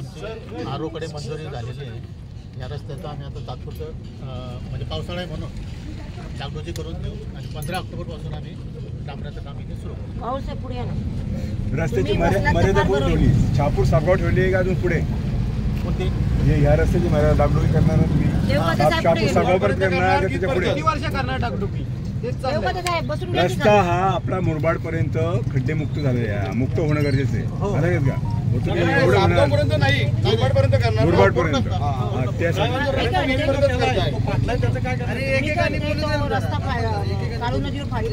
आमची आरोकडे मंजुरी झालेली आहे. या रस्त्याचं आम्ही आता तात्पुरतं म्हणजे पावसाळा आहे म्हणून डागडुजी करून देऊ आणि 15 ऑक्टोबरपासून आम्ही डांबराचं काम इथे सुरू करू. पाऊस आहे पुढे ना रस्त्याची मर्यादा कोण ठेवली? शहापूर सापगाव ठेवली आहे का अजून पुढे? कोणती ह्या रस्त्याची मर्यादा डागडुजी करणार ना तुम्ही? शहापूर सापगाव परत करणार का त्याच्या पुढे? किती वर्ष करणार डागडुजी? रस्ता हा आपला मुरबाड पर्यंत खड्डे मुक्त झाले, मुक्त होणं गरजेचं आहे. झालं का? मुरबाड नाही, मुरबाड पर्यंत करणार. मुरबाड पर्यंत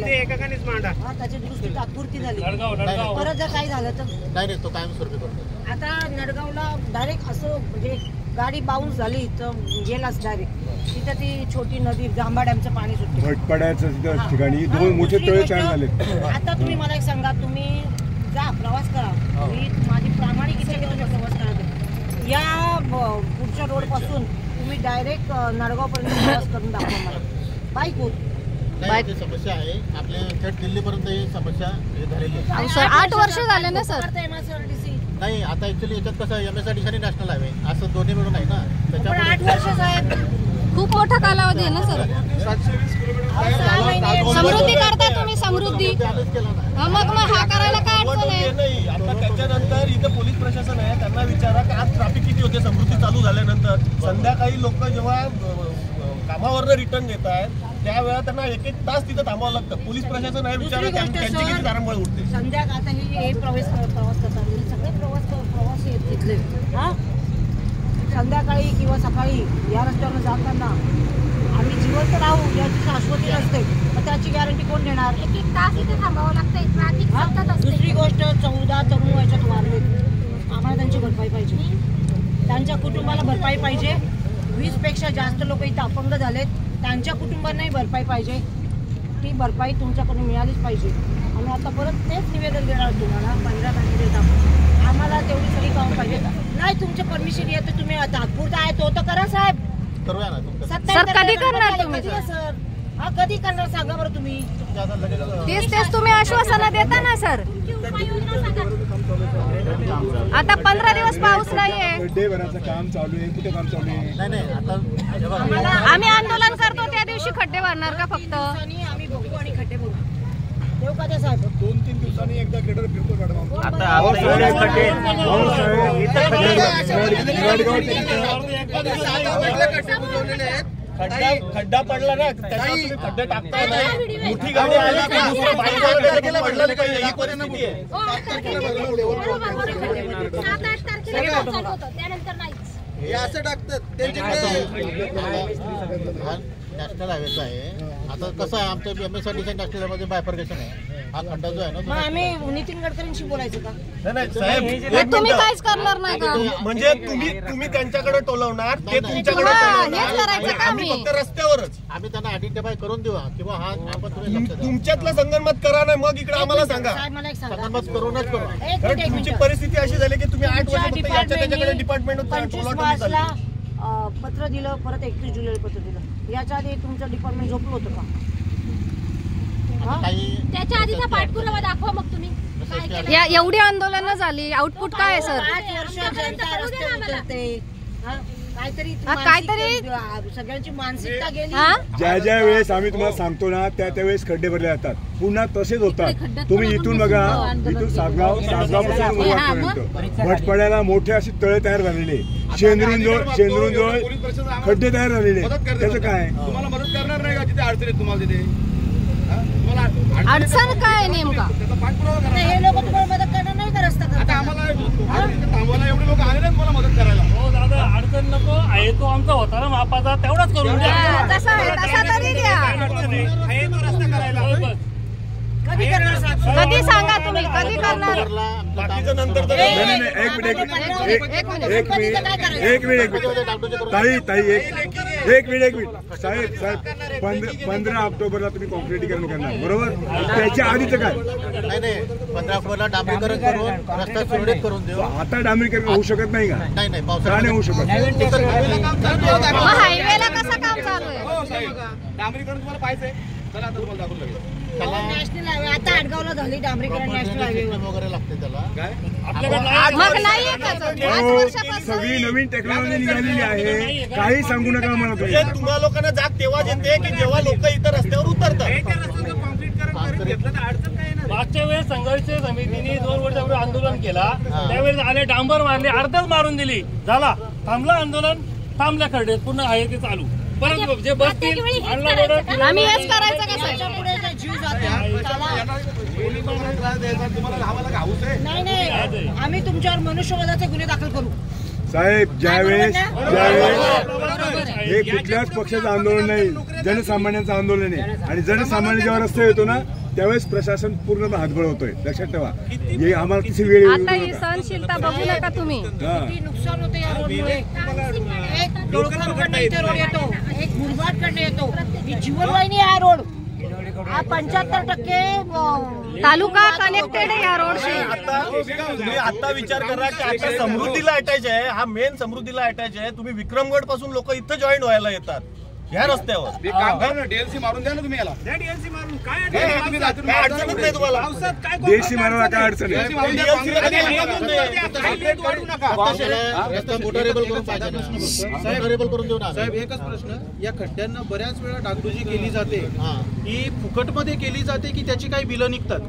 एकेकानेच मांडा त्याची दुरुस्ती तात्पुरती झाली. परत जर काही झालं तर नाही तो कायमस्वरूपी करतो. आता नडगावला डायरेक्ट असं म्हणजे गाडी बाउन्स झाली तर गेलाच डायरेक्ट. तिथं ती छोटी नदी जांभा डॅमचं पाणी सुटतं. भटपाड्याच्या ठिकाणी 2 मोठे तळे तयार झाले. आता तुम्ही मला एक सांगा, तुम्ही जा प्रवास करा, मी माझी प्रामाणिक इच्छा की तुम्ही प्रवास करा. या पुढच्या रोड पासून तुम्ही डायरेक्ट नडगाव पर्यंत प्रवास करून दाखवा मला बाईक होत. नाही समस्या आहे आपल्या थेट दिल्लीपर्यंत ही समस्या झालेली आहे. सर 8 वर्ष झाले ना सर. नाही आता ऍक्च्युली याच्यात कसं MSRDC आणि नॅशनल हायवे असं दोन्ही मिळून आहे ना, त्याच्यामुळे 8 वर्ष साहेब खूप मोठा कालावधी आहे ना सर. 720 किलोमीटर समृद्धी करता तुम्ही, समृद्धी मग हा करायला काय अडचण आहे? नाही. आता त्याच्यानंतर इथे पोलीस प्रशासन आहे, त्यांना विचारा की आज ट्रॅफिक किती होते समृद्धी चालू झाल्यानंतर. संध्याकाळी लोक जेव्हा कामावरनं रिटर्न येत आहेत त्यावेळेला त्यांना 1-1 तास तिथं थांबावं लागतं. पोलीस प्रशासन आहे विचारा त्यांची किती तारांबळ उठते. संध्याकाळ आता हे प्रवास करतात सगळे प्रवासी आहेत तिथले. हा संध्याकाळी किंवा सकाळी या रस्त्यावर जाताना आम्ही जिवंत राहू याची शाश्वती नसते, मग त्याची गॅरंटी कोण देणार? 1-1 तास इथे थांबावं लागतं, ट्रॅफिक सतत असते. दुसरी गोष्ट 14 तरुण याच्यात वारले, आम्हाला त्यांची भरपाई पाहिजे, त्यांच्या कुटुंबाला भरपाई पाहिजे. 20 पेक्षा जास्त लोक इथं अपंग झालेत, त्यांच्या कुटुंबांनाही भरपाई पाहिजे. ती भरपाई तुमच्याकडून मिळालीच पाहिजे. आम्ही आता परत तेच निवेदन देणार तुम्हाला 15 तारखेला. आम्हाला तेवढी सगळी काम पाहिजे. नाही तुमचे परमिशन येते, तुम्ही तात्पुरता आहे तो तर करा साहेब. करूया ना. सर कधी करणार तुम्ही? सर हा कधी करणार सांगा बरं तुम्ही. तेच तुम्ही आश्वासनं देता ना सर. आता 15 दिवस पाऊस नाहीये. खड्डे भरायचं काम चालू आहे. कुठे काम चालू आहे? नाही आता आम्ही आंदोलन करतो त्या दिवशी खड्डे भरणार का फक्त? आम्ही बघू आणि खड्डे भरू. देऊ का ते साहेब? 2-3 दिवसांनी एकदा ग्रेडर फिरतो मॅडम. खड्डा पडला ना त्याच्यावर तुम्ही खड्डे टाकताय नाही. मोठी गाडी आली की दुसरं बाईक पडलं पाहिजे. ही परिस्थिती आहे. 7-8 तारखेला चालू होतं, त्यानंतर नाहीच. हे असं टाकतात नॅशनल हायवेचा आहे. आता कसं आहे आमच्या MSRDC नॅशनल हायवे मध्ये बायफर्गेशन आहे. हा खड्डा जो आहे ना, मग आम्ही नितीन गडकरींशी बोलायचं का? नाही साहेब, तुम्ही काहीच करणार नाही का? म्हणजे तुम्ही त्यांच्याकडे टोलवणार, ते तुमच्याकडे टोलवणार. आम्ही फक्त रस्त्यावरच आम्ही त्यांना आयडेंटिफाय करून देऊ किंवा हा आपण तुम्ही तुमच्यातलं संगनमत करा ना, मग इकडे आम्हाला सांगा. साहेब मला एक सांगा, संगनमत करूनच करू. कारण तुमची परिस्थिती अशी झाली की तुम्ही 8 वर्ष फक्त त्याच्याकडे डिपार्टमेंट 25 मार्चला पत्र दिलं, परत 31 जुलैला पत्र दिलं. याच्या आधी तुमचं डिपार्टमेंट झोपलं होतं का? त्याच्या आधीचा पाठपुरावा दाखवा मग तुम्ही. एवढी आंदोलनं झाली, आउटपुट काय आहे सर? 8 वर्ष जनता रस्त्यावर उतरते. काहीतरी सगळ्यांची मानसिकता गेली. ज्या वेळेस आम्ही तुम्हाला सांगतो ना त्यावेळेस खड्डे भरले जातात, पुन्हा तसेच होतात. तुम्ही इथून बघा, इथून सासगाव पासून भटपाड्याला मोठे असे तळे तयार झालेले, शेंद्रून जवळ खड्डे तयार झालेले. त्याचं काय? तुम्हाला मदत करणार नाही का जिथे अडचण तुम्हाला तिथे? अडचण काय नेमका? हे लोक तुम्हाला मदत करणार नाही का रस्ता आता आम्हाला थांबवायला एवढे लोक आले नाही मला मदत करायला. हो दादा, अडचण नको आहे, तो आमचा होता ना मापाचा, तेवढाच करून द्या. तसा तरी द्या. आहे तो रस्ता करायला. कधी करणार साहेब? कधी सांगा तुम्ही, कधी करणार? बाकीचं नंतर एक मिनिट साहेब 15 ऑक्टोबरला तुम्ही कॉन्क्रिटीकरण करणार, बरोबर? त्याच्या आधीचं काय? नाही 15 ऑक्टोबरला डांबरीकरण करून रस्ता सुरळीत करून देऊ. आता डांबरीकरण होऊ शकत नाही का? नाही का नाही होऊ शकत? हायवेला कसं काम चालू आहे? डांबरीकरण तुम्हाला पाहिजे. चला आता तुम्हाला दाखवून लागेल. नॅशनल हायवे आता आडगावला झाली डांबरीकरण. नॅशनल हायवे वगैरे लागते त्याला. मग नाहीये का? 5 वर्षापासून सगळी नवीन टेक्नॉलॉजी निघालेली आहे, काही सांगू नका मला तुम्ही. म्हणजे तुम्हा लोकांना जाग तेव्हा येते की जेव्हा लोक इतर रस्त्यावर उतरतात. मागच्या वेळेस संघर्ष समितीने 2 वर्षापूर्वी आंदोलन केला, त्यावेळेस आले डांबर मारले, अर्धच मारून दिली, झाला, थांबलं आंदोलन, थांबल्या खड्डे, पुन्हा आहे ते चालू. परत जे बसतील आम्ही हेच करायचं का त्याच्या पुढे जे जीव जाते नाही, आम्ही तुमच्यावर मनुष्यवधाचे गुन्हे दाखल करू. साहेब, ज्यावेळेस हे कुठल्याच पक्षाचं आंदोलन नाही, जनसामान्यांचं आंदोलन आहे. आणि जनसामान्य जेव्हा रस्ते येतो ना त्यावेळेस प्रशासन पूर्ण हातबळ होतोय, लक्षात ठेवा. हे आम्हाला किती वेळ आता ही सहनशीलता बघू नका तुम्ही. किती नुकसान होतं या रोडमुळे. एक डोळकरकडनं इथे रोड येतो, एक मुरबाडकडनं येतो, ही जीवनवाहिनी आहे रोड. हा 75% तालुका कनेक्टेड आहे या रोडशी. तुम्ही आता विचार करा की आता समृद्धीला अटॅच आहे, हा मेन समृद्धीला अटॅच आहे. तुम्ही विक्रमगड पासून लोक इथं जॉईन व्हायला येतात ह्या रस्त्यावर. डीएलसी मारून द्या ना तुम्ही याला. डीएलसी मारून काय अडचणच नाही तुम्हाला. देशी मारायला काय अडचण आहे? साहेब, एकच प्रश्न, या खड्ड्यांना बऱ्याच वेळा डागडुजी केली जाते, ही फुकटमध्ये केली जाते की त्याची काही बिलं निघतात?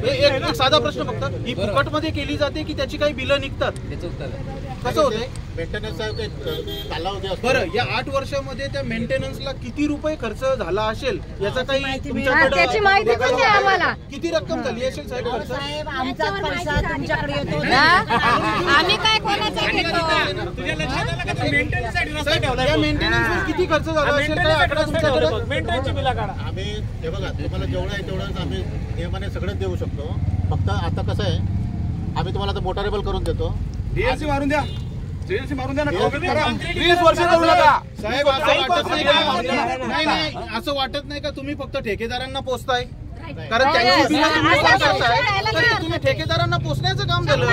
एक साधा प्रश्न फक्त, ही फुकटमध्ये केली जाते की त्याची काही बिलं निघतात? कसं होते मेंटेनन्सचा कालावधी असतो. बरं, या 8 वर्षामध्ये त्या मेंटेनन्सला किती रुपये खर्च झाला असेल याचा काही त्याची माहिती पण द्या आम्हाला. किती रक्कम झाली असेल साहेब खर्च? साहेब, आमचा पैसा तुमच्याकडे येतो. आम्ही काय कोणाचा घेतो? या मेंटेनन्सवर किती खर्च झाला असेल काय आकडा तुमच्याकडे? मेंटेनची बिला काढा. आम्ही हे बघा, तुम्हाला जेवढं आहे तेवढंच आम्ही नियमाने सगळं देऊ शकतो. फक्त आता कसं आहे, आम्ही तुम्हाला आता मोटारेबल करून देतो. डीएलसी मारून द्या, डीएलसी मारून द्या ना. 20 वर्ष जाऊ नका साहेब, असं वाटत नाही का? नाही, असं वाटत नाही का तुम्ही फक्त ठेकेदारांना पोचताय? कारण त्यांची बिलं तुम्ही पोचवताय, तर तुम्ही ठेकेदारांना पोचण्याचं काम झालं.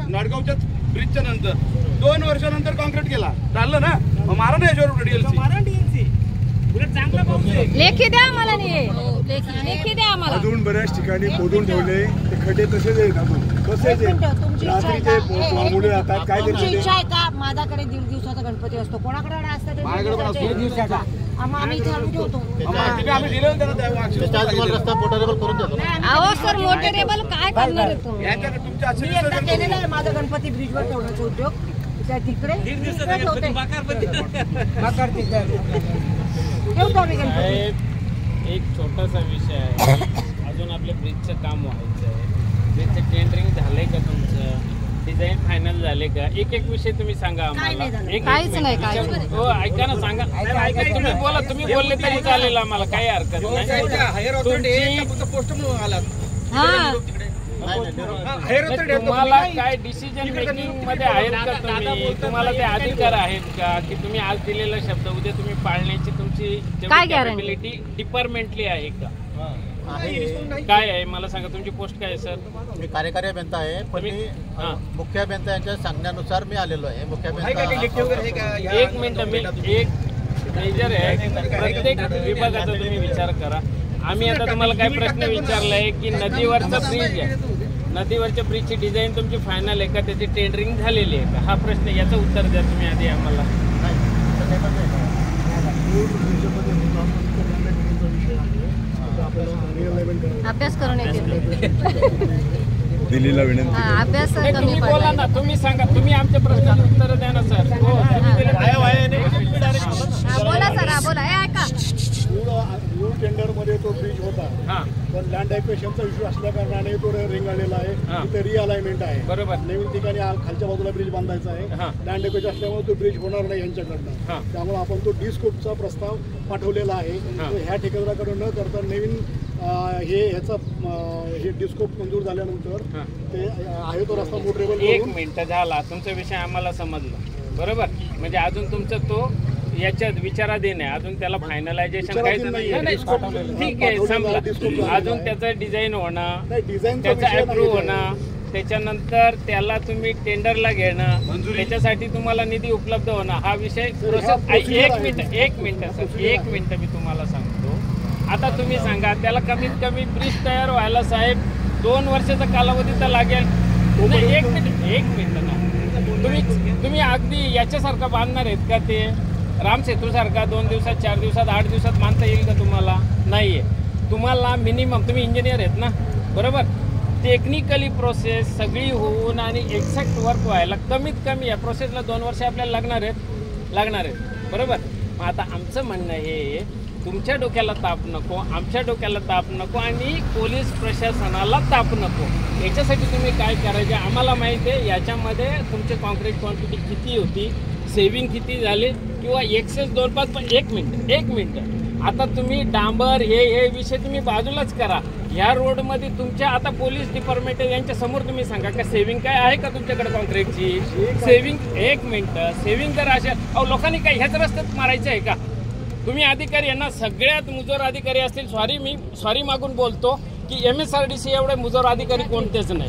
नाडगावच्या ब्रिजच्या नंतर 2 वर्षानंतर कॉन्क्रीट केला, चाललं ना, मग मारा ना याच्यावर डीएलसी. लेखी द्या आम्हाला, लेखी द्या आम्हाला. अजून बऱ्याच ठिकाणी खोदून ठेवले ते खड्डे तसेच आहेत, अजून तसेच आहेत. रात्रीचे मुले जातात, काय तुमची ते इच्छा आहे का? माझ्याकडे 1.5 दिवसाचा गणपती असतो, कोणाकडे असतात? आम्ही इथे आणून ठेवतो. त्याच्या आज तुम्हाला रस्ता मोटारेबल करून देतो. अहो सर, मोटरेबल काय करणार आहे तुम्ही? मी एकदा केलेलं आहे माझा गणपती ब्रिजवर ठेवण्याचा उद्योग. त्या तिकडे ठेवतो आम्ही गणपती. एक छोटासा विषय आहे, अजून आपल्या ब्रिजचं काम व्हायचं आहे. ब्रिजचं टेंडरिंग झालंय का तुमचं? डिझाईन फायनल झाले का? एक विषय तुम्ही सांगा आम्हाला. काहीच नाही, काहीच नाही. हो, ऐका ना, सांगा. तुम्ही बोला, तुम्ही बोलले तरी चालेल, आम्हाला काही हरकत नाही. तुम्हाला काय डिसिजन मेकिंग मध्ये आहेत का तुम्ही? तुम्हाला ते अधिकार आहेत का की तुम्ही आज दिलेला शब्द उद्या तुम्ही पाळण्याची तुमची कॅपॅबिलिटी डिपार्टमेंटली आहे का? काय आहे मला सांगा. तुमची पोस्ट काय आहे सर? मी कार्यकारी अभियंता आहे, पण मी मुख्य अभियंता यांच्या सांगण्यानुसार मी आलेलो आहे. मुख्य अभियंता 1 मिनिट, मी एक मेजर आहे, प्रत्येक विभागाचा तुम्ही विचार करा. आम्ही आता तुम्हाला काय प्रश्न विचारलाय की नदीवरचा ब्रिज आहे, नदीवरच्या ब्रिजची डिझाईन तुमची फायनल आहे का? त्याची टेंडरिंग झालेली आहे का? हा प्रश्न, याचं उत्तर द्या तुम्ही आधी आम्हाला. अभ्यास करून येते दिल्लीला विनंती. अभ्यास कमी तुम्ही बोला ना, तुम्ही सांगा, तुम्ही आमच्या प्रश्नाचं उत्तर द्या ना सर. बोला सर, बोला. ऐका, रूळ टेंडर मध्ये तो ब्रिज होता, पण लँड ॲक्विजिशनचा इश्यू असल्या कारणाने तो रेंगाळलेला आहे. तिथे रिअलाइनमेंट आहे, बरोबर. नवीन ठिकाणी खालच्या बाजूला ब्रिज बांधायचा आहे. लँड ॲक्विजिशन असल्यामुळे तो ब्रिज होणार नाही यांच्याकडनं. त्यामुळे आपण तो डिस्कोपचा प्रस्ताव पाठवलेला आहे. ह्या ठेकेदाराकडे न करता नवीन हे डिस्कोप मंजूर झाल्यानंतर ते आहे तो रस्ता मोटरेबल. 1 मिनिट झाला, तुमचा विषय आम्हाला समजला, बरोबर. म्हणजे अजून तुमचं तो याच्यात विचाराधीन आहे, अजून त्याला फायनलायझेशन काहीच नाही. ठीक आहे, संपला. अजून त्याचं डिझाईन होणं, त्याचं अप्रूव्ह होणं, त्याच्यानंतर त्याला तुम्ही टेंडरला घेणं, त्याच्यासाठी तुम्हाला निधी उपलब्ध होणं, हा विषय प्रोसेस. 1 मिनिट सर, 1 मिनिट मी तुम्हाला सांगतो. आता तुम्ही सांगा, त्याला कमीत कमी ब्रिज तयार व्हायला साहेब 2 वर्षाचा कालावधी तर लागेल. नाही, एक मिनिट ना. तुम्ही अगदी याच्यासारखं बांधणार आहेत का ते राम सेतूसारखा 2 दिवसात 4 दिवसात 8 दिवसात बांधता येईल का तुम्हाला? नाहीये. तुम्हाला मिनिमम, तुम्ही इंजिनियर आहेत ना बरोबर, टेक्निकली प्रोसेस सगळी होऊन आणि एक्झॅक्ट वर्क व्हायला कमीत कमी या प्रोसेसला 2 वर्ष आपल्याला लागणार आहेत बरोबर. मग आता आमचं म्हणणं हे, तुमच्या डोक्याला ताप नको, आमच्या डोक्याला ताप नको आणि पोलीस प्रशासनाला ताप नको. याच्यासाठी तुम्ही काय करायचे आम्हाला माहिती आहे. याच्यामध्ये तुमचे कॉन्क्रीट क्वांटिटी किती होती, सेविंग किती झाले किंवा एक्सेस 2-5. पण एक मिनिट आता तुम्ही डांबर हे विषय तुम्ही बाजूलाच करा. ह्या रोडमध्ये तुमच्या आता पोलीस डिपार्टमेंट यांच्या समोर तुम्ही सांगा का सेविंग काय आहे का तुमच्याकडे कॉन्क्रीटची सेविंग? एक मिनिट, सेविंग जर असेल लोकांनी काय ह्याच रस्त्यात मारायचं आहे का? तुम्ही अधिकारी यांना सगळ्यात मुजोर अधिकारी असतील, मी सॉरी मागून बोलतो की MSRDC एवढे मुजोर अधिकारी कोणतेच नाही.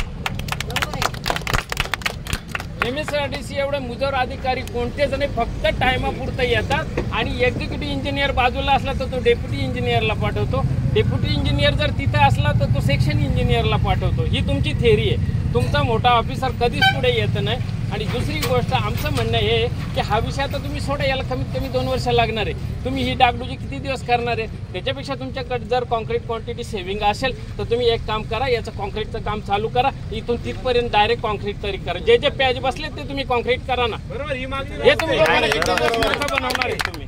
MSRDC एवढे मुजोर अधिकारी कोणतेच नाही. फक्त टायमापुरतं येतात आणि एक्झिक्युटिव्ह इंजिनियर बाजूला असला तर तो डेप्युटी इंजिनियरला पाठवतो. डेप्युटी इंजिनियर जर तिथं असला तर तो सेक्शन इंजिनियरला पाठवतो. ही तुमची थेअरी आहे. तुमचा मोठा ऑफिसर कधीच पुढे येत नाही. आणि दुसरी गोष्ट आमचं म्हणणं हे की हा विषय आता तुम्ही सोडा, याला कमीत कमी 2 वर्ष लागणार आहे. तुम्ही ही डागडुजी किती दिवस करणार आहे? त्याच्यापेक्षा तुमच्याकडे जर कॉन्क्रीट क्वांटिटी सेव्हिंग असेल तर तुम्ही एक काम करा, याचं कॉन्क्रीटचं काम चालू करा. इथून तिथपर्यंत डायरेक्ट कॉन्क्रीट तरी करा. जे पॅच बसले ते तुम्ही कॉन्क्रीट करा ना. हे तुम्ही बनवणार आहे तुम्ही.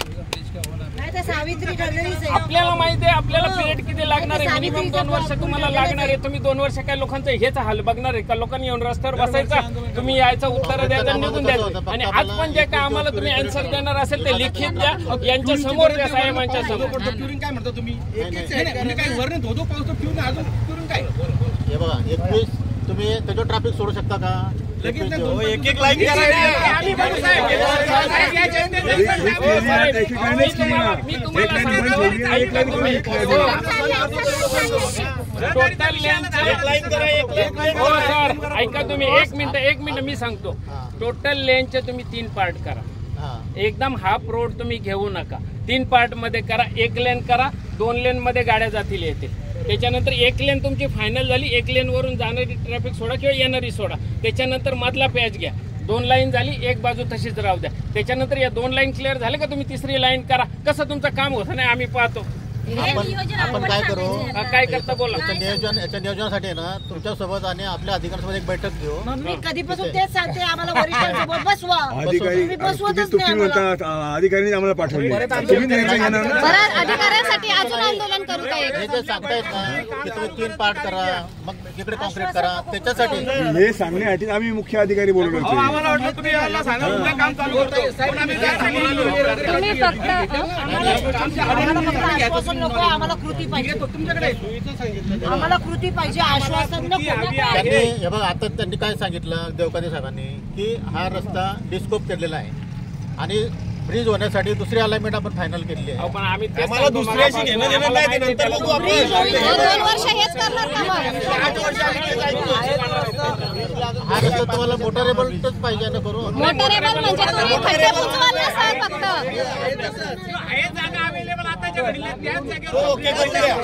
आपल्याला माहिती आहे आपल्याला पिरियड किती लागणार आहे. मिनिमम 2 वर्ष तुम्हाला लागणार आहे. तुम्ही 2 वर्ष काय लोकांचं हेच हाल बघणार आहे का? लोकांनी येऊन रस्त्यावर बसायचं, तुम्ही यायचं उत्तर द्यायचं, निघून द्यायचं. आणि आज पण जे काय आम्हाला तुम्ही आन्सर देणार असेल ते लिखित द्या, यांच्या समोर द्या, साहेबांच्या समोर. काय म्हणता तुम्ही? काय वर्णित होतो पाऊस पिऊन अजून काय? हे बघा 21 तुम्ही त्याच्यावर ट्रॅफिक सोडू शकता का? एक लाईन ऐका तुम्ही एक मिनिट मी सांगतो. टोटल लेनचे तुम्ही 3 पार्ट करा. एकदम हाफ रोड तुम्ही घेऊ नका. 3 पार्ट मध्ये करा. 1 लेन करा, 2 लेन मध्ये गाड्या जातील येतील. त्याच्यानंतर 1 लेन तुमची फायनल झाली. 1 लेन वरून जाणारी ट्रॅफिक सोडा किंवा येणारी सोडा. त्याच्यानंतर मधला पॅच घ्या. 2 लाईन झाली, एक बाजू तशीच राहू द्या. त्याच्यानंतर या 2 लाईन क्लिअर झाले का तुम्ही 3री लाईन करा. कसं तुमचं काम होतं नाही आम्ही पाहतो. आपण काय करू, काय करता बोला. याच्या नियोजनासाठी ना तुमच्या सोबत आणि आपल्या अधिकाऱ्यांसोबत एक बैठक घेऊ. मी कधीपासून तेच सांगते, आम्हाला वरिष्ठांसोबत बसवा. अधिकारी तुम्ही म्हणता अधिकाऱ्यांनी आम्हाला पाठवले, तुम्ही निर्णय घेणार ना? बरं, अधिकाऱ्यांसाठी अजून आंदोलन करू काय? हे जे सांगतायत ना की तुम्ही 3 पार्ट करा, मग इकडे कॉन्क्रीट करा, त्याच्यासाठी हे सांगण्यासाठी आम्ही मुख्य अधिकारी बोलवले होते. तुम्ही फक्त आम्हाला कृती पाहिजे. आम्हाला कृती पाहिजे, आश्वासन नको. हे बघा आता त्यांनी काय सांगितलं देवकाते साहेबांनी की हा रस्ता डिस्कोप केलेला आहे आणि ब्रिज होण्यासाठी दुसरी अलाइनमेंट आपण फायनल केलेली आहे. पण आम्ही आम्हाला दुसऱ्याशी घेणं देणं नाही. नंतर बघू आपण. 2 वर्ष हेच करणार का मग? हा रस्ता तुम्हाला मोटरेबलच पाहिजे ना करून. मोटरेबल म्हणजे तुम्ही खड्डे बुजवाल ना सर फक्त. ओके करूया.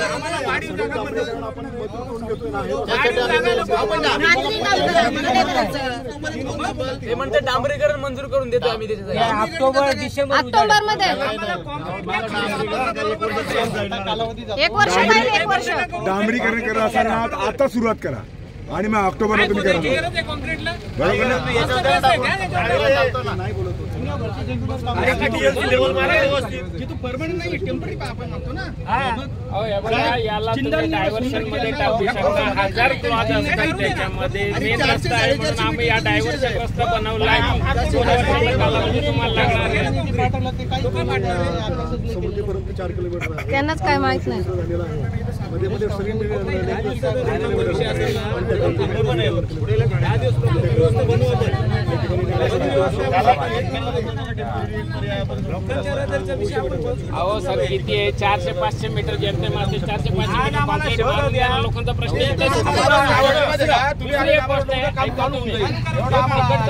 ते म्हणते डांबरीकरण मंजूर करून देतो आम्ही त्याच्यासाठी. ऑक्टोबर मध्ये 1 वर्ष पाहिजे. 1 वर्ष डांबरीकरण करा असताना आता सुरुवात करा आणि मग ऑक्टोबरला तुम्ही करा. बरोबर ना? परमनंट नाही, टेम्पररी आपण म्हणतो ना. याला तुम्ही डायव्हर्शन मध्ये टाकू शकता. 1000 क्लॉज असतात त्याच्यामध्ये. मेन रस्ता आहे म्हणून आम्ही या डायव्हर्शन रस्ता बनवला आहे. तुम्हाला लागणार आहे. समुद्रीपर्यंत 4 किलोमीटर आहे. त्यांनाच काय माहित नाही. मध्ये सगळी अहो सर किती आहे 400-500 मीटर जेमतेम असते. 400-500 मीटर लोकांचा प्रश्न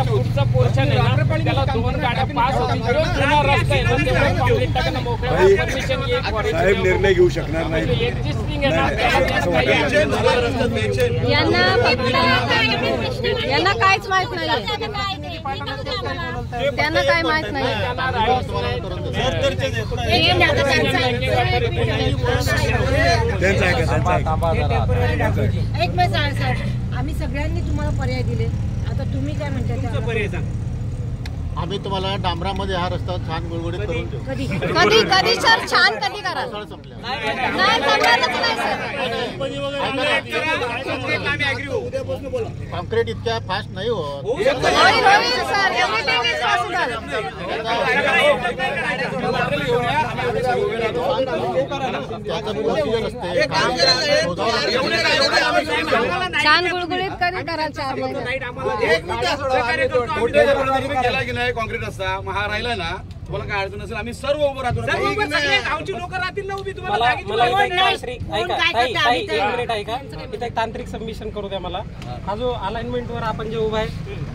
पुढचा पोर्शन आहे ना त्याला 2 गाड्या पास होतील. जुना रस्ता आहे ना तेवढं कॉन्क्रीट टाकणं मोकळं परमिशन साहेब निर्णय घेऊ शकणार नाही. एक्झिस्टिंग आहे ना यांना काहीच माहित नाही, त्यांना काय माहित नाही. एक मिनिट सर, आम्ही सगळ्यांनी तुम्हाला पर्याय दिले, आता तुम्ही काय म्हणता? आम्ही तुम्हाला डांबरामध्ये हा रस्ता छान गुळगुळीत करून देऊ. कधी कधी सर छान कधी कराल? संपल्या नाही जमणारच नाही सर. कॉन्क्रीट इतक्या फास्ट नाही होत. होईल होईल सर, एव्हरीथिंग इज पॉसिबल. त्याचं प्रोसिजर असते. छान गुळगुळीत कधी कराल 4 महिने? कॉन्क्रीट रस्ता हा राहिला ना तुम्हाला काय अडचण असेल आम्ही सर्व उभं राहतो. गावची लोक राहतील ना उभी. तुम्हाला इथे एक तांत्रिक सबमिशन करू द्या मला. हा जो अलाइनमेंट वर आपण जे उभा आहे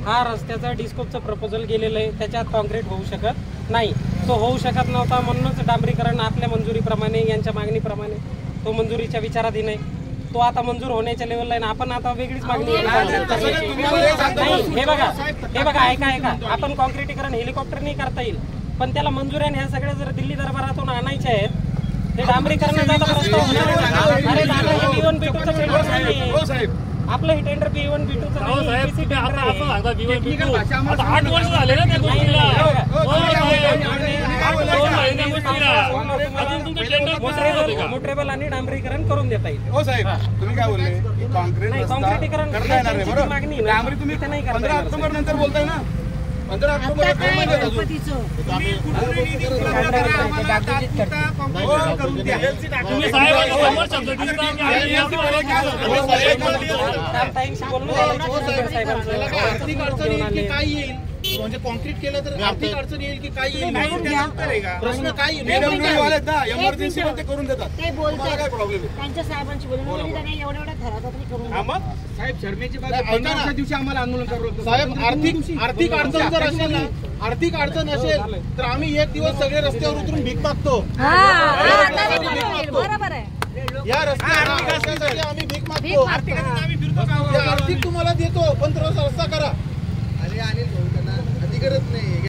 हा रस्त्याचा डिस्कोपचं प्रपोजल गेलेलं आहे, त्याच्यात कॉन्क्रीट होऊ शकत नाही. तो होऊ शकत नव्हता म्हणूनच डांबरीकरण आपल्या मंजुरीप्रमाणे यांच्या मागणीप्रमाणे तो मंजुरीच्या विचाराधीन आहे. तो आता मंजूर होण्याच्या लेवलला आहे ना. आपण आता वेगळीच मागणी नाही. हे बघा ऐका आपण कॉन्क्रीटीकरण हेलिकॉप्टरने करता येईल, पण त्याला मंजुरी आणि ह्या सगळ्या जर दिल्ली दरबारातून आणायचे आहेत ते डांबरीकरणाचा प्रस्ताव होणार. अरे दादा हे B1 B2चं टेंडर नाही, आपलं हे टेंडर B1 B2चं नाही. आता 8 वर्ष झाले ना त्या गोष्टीला. मोटरेबल आणि डांबरीकरण करून देता येईल. हो साहेब तुम्ही काय बोलले कॉन्क्रीटीकरण करता येणार आहे बरोबर. मागणी डांबरी तुम्ही 15 ऑक्टोबर नंतर बोलताय ना. 15 ऑक्टोबर तुम्ही साहेबांना शब्द दिला की आर्थिक अडचण येईल की काय येईल, म्हणजे कॉन्क्रीट केलं तर आर्थिक अडचण येईल की काय येईल, प्रश्न काय येईल? एमर्जन्सी मध्ये करून देतात. ते बोलतात काय प्रॉब्लेम आहे? त्यांच्या साहेबांची बोलून त्यांनी एवढ्या ठरावात करून साहेब शर्मेची दिवशी आम्हाला आंदोलन करावं. साहेब आर्थिक अडचण जर असेल ना, आर्थिक अडचण असेल तर आम्ही एक दिवस सगळे रस्त्यावर उतरून भीक मागतो. बरोबर आहे. या रस्त्यासाठी आम्ही भीक मागतो. आर्थिक तुम्हाला देतो पण रस्ता करा. अधिकारच नाही.